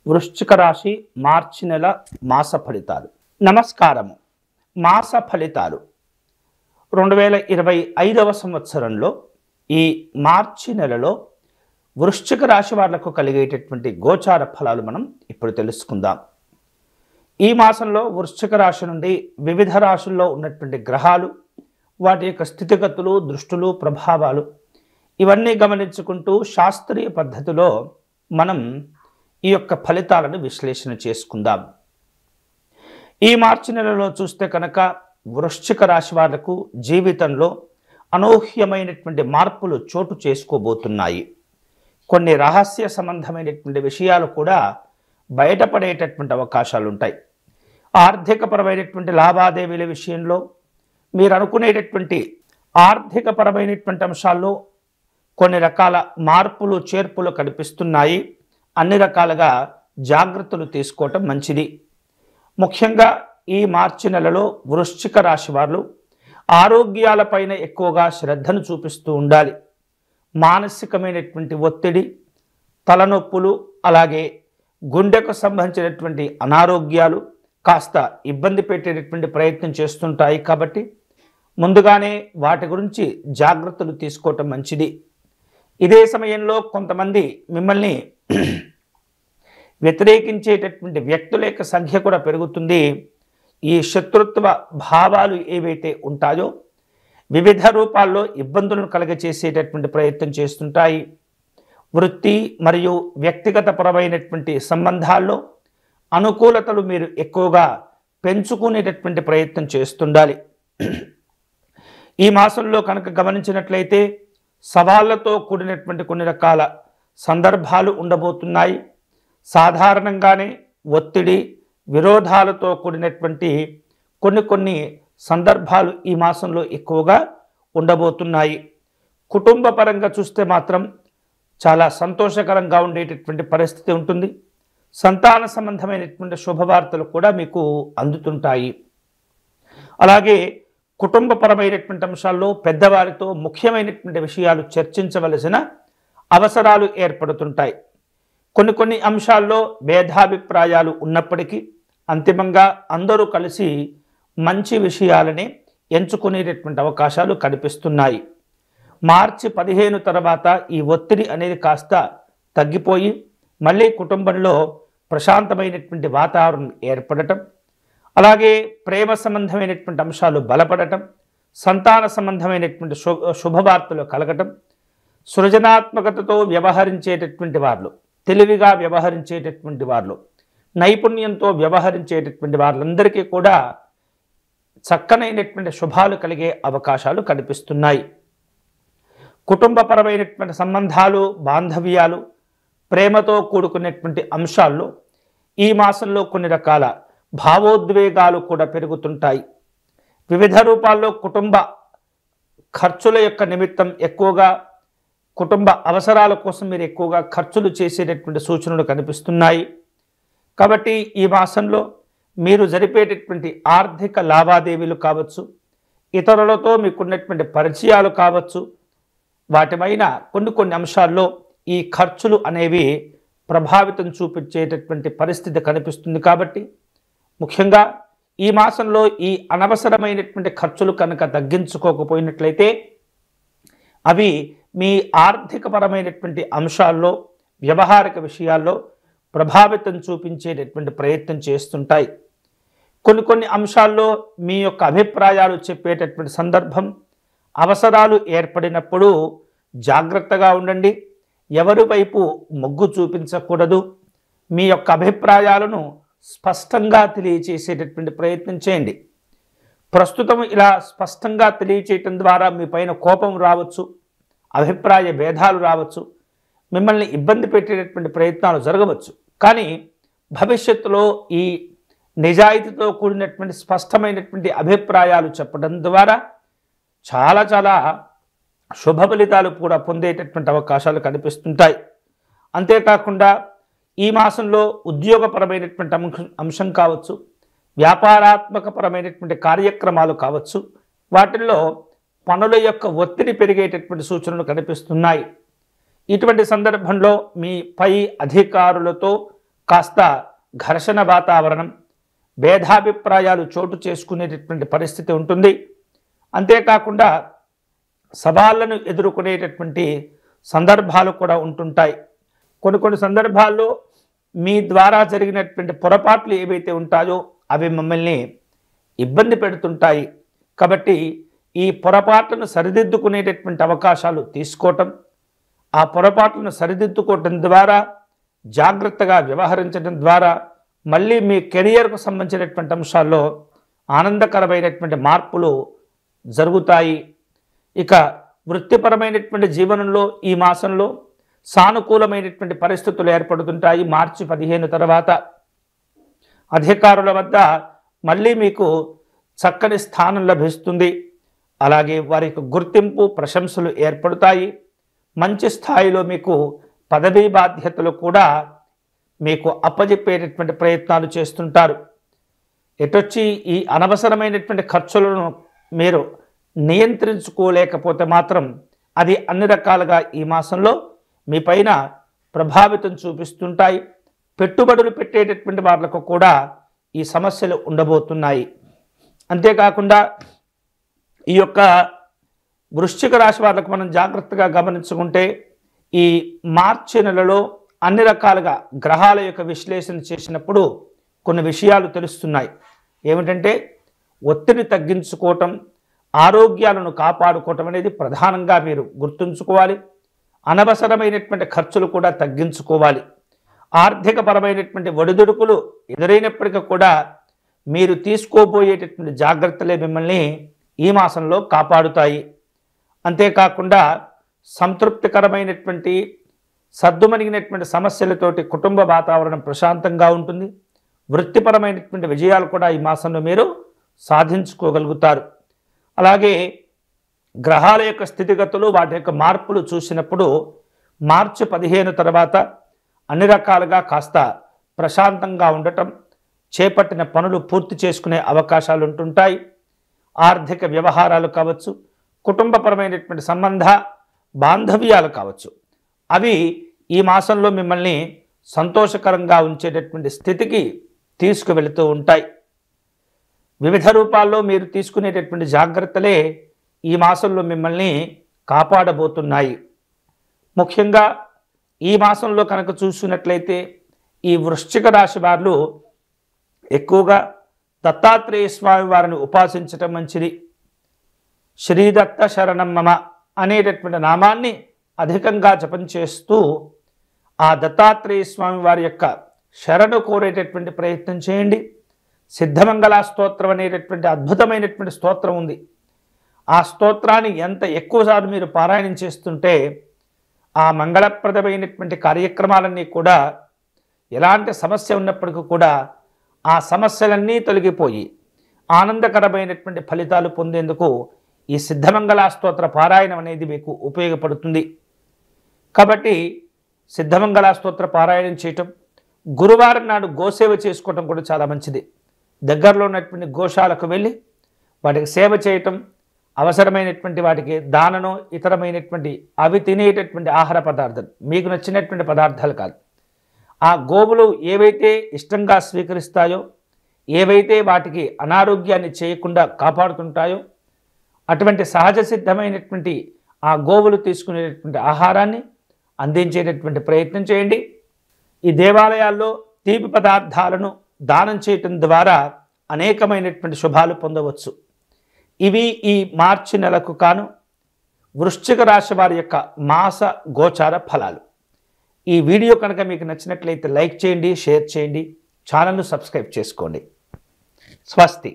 వృశ్చిక రాశి మార్చి నెల మాస ఫలితాలు. నమస్కారము. మాస ఫలితాలు 2025వ సంవత్సరంలో ఈ మార్చి నెలలో వృశ్చిక రాశి వాళ్లకు కలిగేటటువంటి గోచార ఫలాలు మనం ఇప్పుడు తెలుసుకుందాం. ఈ మాసంలో వృశ్చిక రాశి నుండి వివిధ రాశుల్లో ఉన్నటువంటి గ్రహాలు, వాటి యొక్క స్థితిగతులు, దృష్టులు, ప్రభావాలు ఇవన్నీ గమనించుకుంటూ శాస్త్రీయ పద్ధతిలో మనం ఈ యొక్క ఫలితాలను విశ్లేషణ చేసుకుందాం. ఈ మార్చి నెలలో చూస్తే కనుక వృశ్చిక రాశి వాళ్లకు జీవితంలో అనూహ్యమైనటువంటి మార్పులు చోటు చేసుకోబోతున్నాయి. కొన్ని రహస్య సంబంధమైనటువంటి విషయాలు కూడా బయటపడేటటువంటి అవకాశాలు ఉంటాయి. ఆర్థికపరమైనటువంటి లావాదేవీల విషయంలో మీరు అనుకునేటటువంటి ఆర్థికపరమైనటువంటి అంశాల్లో కొన్ని రకాల మార్పులు చేర్పులు కనిపిస్తున్నాయి. అన్ని రకాలుగా జాగ్రత్తలు తీసుకోవటం మంచిది. ముఖ్యంగా ఈ మార్చి నెలలో వృశ్చిక రాశి వారు ఆరోగ్యాలపైన ఎక్కువగా శ్రద్ధను చూపిస్తూ ఉండాలి. మానసికమైనటువంటి ఒత్తిడి, తలనొప్పులు, అలాగే గుండెకు సంబంధించినటువంటి అనారోగ్యాలు కాస్త ఇబ్బంది పెట్టేటటువంటి ప్రయత్నం చేస్తుంటాయి. కాబట్టి ముందుగానే వాటి గురించి జాగ్రత్తలు తీసుకోవటం మంచిది. ఇదే సమయంలో కొంతమంది మిమ్మల్ని వ్యతిరేకించేటటువంటి వ్యక్తుల యొక్క సంఖ్య కూడా పెరుగుతుంది. ఈ శత్రుత్వ భావాలు ఏవైతే ఉంటాయో వివిధ రూపాల్లో ఇబ్బందులను కలగచేసేటటువంటి ప్రయత్నం చేస్తుంటాయి. వృత్తి మరియు వ్యక్తిగత పరమైనటువంటి సంబంధాల్లో అనుకూలతలు మీరు ఎక్కువగా పెంచుకునేటటువంటి ప్రయత్నం చేస్తుండాలి. ఈ మాసంలో కనుక గమనించినట్లయితే సవాళ్లతో కూడినటువంటి కొన్ని రకాల సందర్భాలు ఉండబోతున్నాయి. సాధారణంగానే ఒత్తిడి, విరోధాలతో కూడినటువంటి కొన్ని సందర్భాలు ఈ మాసంలో ఎక్కువగా ఉండబోతున్నాయి. కుటుంబ పరంగా చూస్తే మాత్రం చాలా సంతోషకరంగా ఉండేటటువంటి పరిస్థితి ఉంటుంది. సంతాన సంబంధమైనటువంటి శుభవార్తలు కూడా మీకు అందుతుంటాయి. అలాగే కుటుంబపరమైనటువంటి అంశాల్లో పెద్దవారితో ముఖ్యమైనటువంటి విషయాలు చర్చించవలసిన అవసరాలు ఏర్పడుతుంటాయి. కొన్ని అంశాల్లో భేదాభిప్రాయాలు ఉన్నప్పటికీ అంతిమంగా అందరూ కలిసి మంచి విషయాలని ఎంచుకునేటటువంటి అవకాశాలు కనిపిస్తున్నాయి. మార్చి 15 తర్వాత ఈ ఒత్తిడి అనేది కాస్త తగ్గిపోయి మళ్ళీ కుటుంబంలో ప్రశాంతమైనటువంటి వాతావరణం ఏర్పడటం, అలాగే ప్రేమ సంబంధమైనటువంటి అంశాలు బలపడటం, సంతాన సంబంధమైనటువంటి శుభవార్తలు కలగటం, సృజనాత్మకతతో వ్యవహరించేటటువంటి వాళ్ళు, తెలివిగా వ్యవహరించేటటువంటి వాళ్ళు, నైపుణ్యంతో వ్యవహరించేటటువంటి వాళ్ళందరికీ కూడా చక్కనైనటువంటి శుభాలు కలిగే అవకాశాలు కనిపిస్తున్నాయి. కుటుంబపరమైనటువంటి సంబంధాలు, బాంధవ్యాలు, ప్రేమతో కూడుకునేటువంటి అంశాల్లో ఈ మాసంలో కొన్ని రకాల భావోద్వేగాలు కూడా పెరుగుతుంటాయి. వివిధ రూపాల్లో కుటుంబ ఖర్చుల యొక్క నిమిత్తం ఎక్కువగా కుటుంబ అవసరాల కోసం మీరు ఎక్కువగా ఖర్చులు చేసేటటువంటి సూచనలు కనిపిస్తున్నాయి. కాబట్టి ఈ మాసంలో మీరు జరిపేటటువంటి ఆర్థిక లావాదేవీలు కావచ్చు, ఇతరులతో మీకున్నటువంటి పరిచయాలు కావచ్చు, వాటిపైన కొన్ని అంశాల్లో ఈ ఖర్చులు అనేవి ప్రభావితం చూపించేటటువంటి పరిస్థితి కనిపిస్తుంది. కాబట్టి ముఖ్యంగా ఈ మాసంలో ఈ అనవసరమైనటువంటి ఖర్చులు కనుక తగ్గించుకోకపోయినట్లయితే అవి మీ ఆర్థికపరమైనటువంటి అంశాల్లో, వ్యవహారిక విషయాల్లో ప్రభావితం చూపించేటటువంటి ప్రయత్నం చేస్తుంటాయి. కొన్ని అంశాల్లో మీ యొక్క అభిప్రాయాలు చెప్పేటటువంటి సందర్భం, అవసరాలు ఏర్పడినప్పుడు జాగ్రత్తగా ఉండండి. ఎవరి వైపు మొగ్గు చూపించకూడదు. మీ యొక్క అభిప్రాయాలను స్పష్టంగా తెలియచేసేటటువంటి ప్రయత్నం చేయండి. ప్రస్తుతం ఇలా స్పష్టంగా తెలియచేయటం ద్వారా మీ పైన కోపం రావచ్చు, అభిప్రాయ భేదాలు రావచ్చు, మిమ్మల్ని ఇబ్బంది పెట్టేటటువంటి ప్రయత్నాలు జరగవచ్చు. కానీ భవిష్యత్తులో ఈ నిజాయితీతో కూడినటువంటి స్పష్టమైనటువంటి అభిప్రాయాలు చెప్పడం ద్వారా చాలా శుభ ఫలితాలు కూడా పొందేటటువంటి అవకాశాలు కనిపిస్తుంటాయి. అంతేకాకుండా ఈ మాసంలో ఉద్యోగపరమైనటువంటి అంశం కావచ్చు, వ్యాపారాత్మకపరమైనటువంటి కార్యక్రమాలు కావచ్చు, వాటిల్లో పనుల యొక్క ఒత్తిడి పెరిగేటటువంటి సూచనలు కనిపిస్తున్నాయి. ఇటువంటి సందర్భంలో మీ పై అధికారులతో కాస్త ఘర్షణ వాతావరణం, భేదాభిప్రాయాలు చోటు చేసుకునేటటువంటి పరిస్థితి ఉంటుంది. అంతేకాకుండా సవాళ్లను ఎదుర్కొనేటటువంటి సందర్భాలు కూడా ఉంటుంటాయి. కొన్ని సందర్భాల్లో మీ ద్వారా జరిగినటువంటి పొరపాట్లు ఏవైతే ఉంటాయో అవి మిమ్మల్ని ఇబ్బంది పెడుతుంటాయి. కాబట్టి ఈ పొరపాట్లను సరిదిద్దుకునేటటువంటి అవకాశాలు తీసుకోవటం, ఆ పొరపాట్లను సరిదిద్దుకోవటం ద్వారా, జాగ్రత్తగా వ్యవహరించడం ద్వారా మళ్ళీ మీ కెరియర్కు సంబంధించినటువంటి అంశాల్లో ఆనందకరమైనటువంటి మార్పులు జరుగుతాయి. ఇక వృత్తిపరమైనటువంటి జీవనంలో ఈ మాసంలో సానుకూలమైనటువంటి పరిస్థితులు ఏర్పడుతుంటాయి. మార్చి 15 తర్వాత అధికారుల వద్ద మళ్ళీ మీకు చక్కని స్థానం లభిస్తుంది. అలాగే వారికి గుర్తింపు, ప్రశంసలు ఏర్పడతాయి. మంచి స్థాయిలో మీకు పదవీ బాధ్యతలు కూడా మీకు అప్పజెప్పేటటువంటి ప్రయత్నాలు చేస్తుంటారు. ఎటొచ్చి ఈ అనవసరమైనటువంటి ఖర్చులను మీరు నియంత్రించుకోలేకపోతే మాత్రం అది అన్ని రకాలుగా ఈ మాసంలో మీ పైన ప్రభావితం చూపిస్తుంటాయి. పెట్టుబడులు పెట్టేటటువంటి వాళ్ళకు కూడా ఈ సమస్యలు ఉండబోతున్నాయి. అంతేకాకుండా ఈ యొక్క వృశ్చిక రాశి వాళ్ళకు మనం జాగ్రత్తగా గమనించుకుంటే ఈ మార్చి నెలలో అన్ని రకాలుగా గ్రహాల యొక్క విశ్లేషణ చేసినప్పుడు కొన్ని విషయాలు తెలుస్తున్నాయి. ఏమిటంటే ఒత్తిడి తగ్గించుకోవటం, ఆరోగ్యాలను కాపాడుకోవటం అనేది ప్రధానంగా మీరు గుర్తుంచుకోవాలి. అనవసరమైనటువంటి ఖర్చులు కూడా తగ్గించుకోవాలి. ఆర్థికపరమైనటువంటి ఒడిదుడుకులు ఎదురైనప్పటికీ కూడా మీరు తీసుకోబోయేటటువంటి జాగ్రత్తలే మిమ్మల్ని ఈ మాసంలో కాపాడుతాయి. అంతేకాకుండా సంతృప్తికరమైనటువంటి సద్దుమణిగినటువంటి సమస్యలతోటి కుటుంబ వాతావరణం ప్రశాంతంగా ఉంటుంది. వృత్తిపరమైనటువంటి విజయాలు కూడా ఈ మాసంలో మీరు సాధించుకోగలుగుతారు. అలాగే గ్రహాల యొక్క స్థితిగతులు, వాటి యొక్క మార్పులు చూసినప్పుడు మార్చి 15 తర్వాత అన్ని రకాలుగా కాస్త ప్రశాంతంగా ఉండటం, చేపట్టిన పనులు పూర్తి చేసుకునే అవకాశాలు ఉంటుంటాయి. ఆర్థిక వ్యవహారాలు కావచ్చు, కుటుంబపరమైనటువంటి సంబంధ బాంధవ్యాలు కావచ్చు, అవి ఈ మాసంలో మిమ్మల్ని సంతోషకరంగా ఉంచేటటువంటి స్థితికి తీసుకువెళుతూ ఉంటాయి. వివిధ రూపాల్లో మీరు తీసుకునేటటువంటి జాగ్రత్తలే ఈ మాసంలో మిమ్మల్ని కాపాడబోతున్నాయి. ముఖ్యంగా ఈ మాసంలో కనుక చూసినట్లయితే ఈ వృశ్చిక రాశి వారు ఎక్కువగా దత్తాత్రేయ స్వామి వారిని ఉపాసించటం మంచిది. శ్రీదత్త శరణం మమ అనేటటువంటి నామాన్ని అధికంగా జపం చేస్తూ ఆ దత్తాత్రేయ స్వామి వారి యొక్క శరణు కోరేటటువంటి ప్రయత్నం చేయండి. సిద్ధమంగళ స్తోత్రం అనేటటువంటి అద్భుతమైనటువంటి స్తోత్రం ఉంది. ఆ స్తోత్రాన్ని ఎంత ఎక్కువసార్లు మీరు పారాయణం చేస్తుంటే ఆ మంగళప్రదమైనటువంటి కార్యక్రమాలన్నీ కూడా, ఎలాంటి సమస్య ఉన్నప్పటికీ కూడా ఆ సమస్యలన్నీ తొలగిపోయి ఆనందకరమైనటువంటి ఫలితాలు పొందేందుకు ఈ సిద్ధమంగళ స్తోత్ర పారాయణం అనేది మీకు ఉపయోగపడుతుంది. కాబట్టి సిద్ధమంగళ స్తోత్ర పారాయణం చేయటం, గురువారం నాడు గోసేవ చేసుకోవటం కూడా చాలా మంచిది. దగ్గరలో ఉన్నటువంటి గోశాలకు వెళ్ళి వాటికి సేవ చేయటం, అవసరమైనటువంటి వాటికి దానను, ఇతరమైనటువంటి అవి తినేటటువంటి ఆహార పదార్థాలు, మీకు నచ్చినటువంటి పదార్థాలు కాదు, ఆ గోవులు ఏవైతే ఇష్టంగా స్వీకరిస్తాయో, ఏవైతే వాటికి అనారోగ్యాన్ని చేయకుండా కాపాడుతుంటాయో అటువంటి సహజ సిద్ధమైనటువంటి ఆ గోవులు తీసుకునేటటువంటి ఆహారాన్ని అందించేటటువంటి ప్రయత్నం చేయండి. ఈ దేవాలయాల్లో తీపి పదార్థాలను దానం చేయటం ద్వారా అనేకమైనటువంటి శుభాలు పొందవచ్చు. ఇవి ఈ మార్చి నెలకు కాను వృశ్చిక రాశి వారి యొక్క మాస గోచార ఫలాలు. ఈ వీడియో కనుక మీకు నచ్చినట్లయితే లైక్ చేయండి, షేర్ చేయండి, ఛానల్ను సబ్స్క్రైబ్ చేసుకోండి. స్వస్తి.